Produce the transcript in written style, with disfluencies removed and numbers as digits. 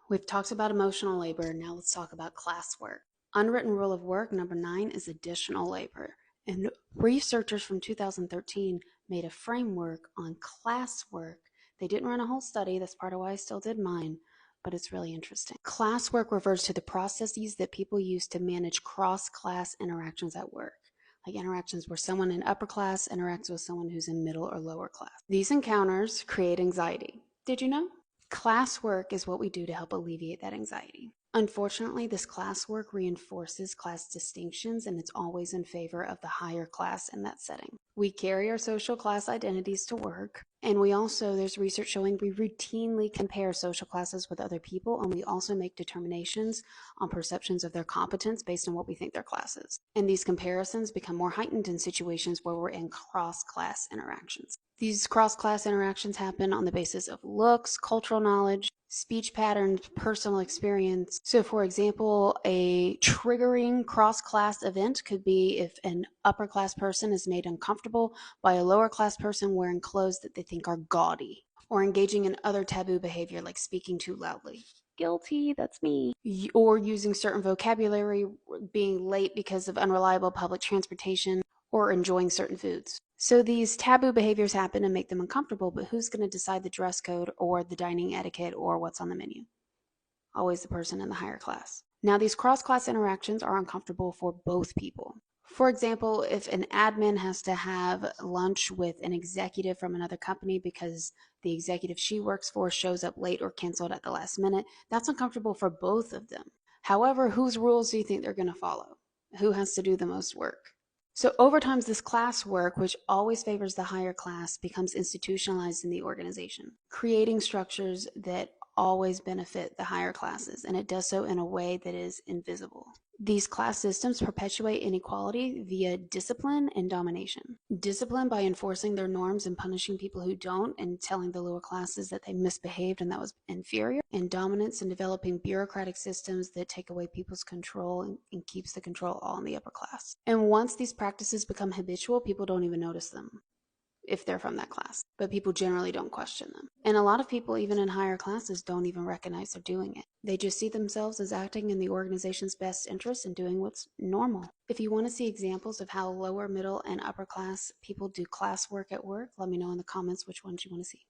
We've talked about emotional labor. Now let's talk about class work. Unwritten rule of work number 9 is additional labor. And researchers from 2013 made a framework on class work. They didn't run a whole study. That's part of why I still did mine, but it's really interesting. Class work refers to the processes that people use to manage cross-class interactions at work, like interactions where someone in upper class interacts with someone who's in middle or lower class. These encounters create anxiety. Did you know? Classwork is what we do to help alleviate that anxiety. Unfortunately, this classwork reinforces class distinctions and it's always in favor of the higher class in that setting. We carry our social class identities to work, and there's research showing we routinely compare social classes with other people, and we also make determinations on perceptions of their competence based on what we think their class is. And these comparisons become more heightened in situations where we're in cross-class interactions. These cross-class interactions happen on the basis of looks, cultural knowledge, speech patterns, personal experience. So for example, a triggering cross-class event could be if an upper class person is made uncomfortable by a lower class person wearing clothes that they think are gaudy, or engaging in other taboo behavior like speaking too loudly. Guilty, that's me. Or using certain vocabulary, being late because of unreliable public transportation, or enjoying certain foods. So these taboo behaviors happen and make them uncomfortable, but who's going to decide the dress code or the dining etiquette or what's on the menu? Always the person in the higher class. Now, these cross-class interactions are uncomfortable for both people. For example, if an admin has to have lunch with an executive from another company because the executive she works for shows up late or canceled at the last minute, that's uncomfortable for both of them. However, whose rules do you think they're going to follow? Who has to do the most work? So over time, this class work, which always favors the higher class, becomes institutionalized in the organization, creating structures that always benefit the higher classes, and it does so in a way that is invisible. These class systems perpetuate inequality via discipline and domination. Discipline by enforcing their norms and punishing people who don't and telling the lower classes that they misbehaved and that was inferior. And dominance in developing bureaucratic systems that take away people's control and keeps the control all in the upper class. And once these practices become habitual, people don't even notice them if they're from that class, but people generally don't question them. And a lot of people, even in higher classes, don't even recognize they're doing it. They just see themselves as acting in the organization's best interest and doing what's normal. If you want to see examples of how lower, middle, and upper class people do class work at work, let me know in the comments which ones you want to see.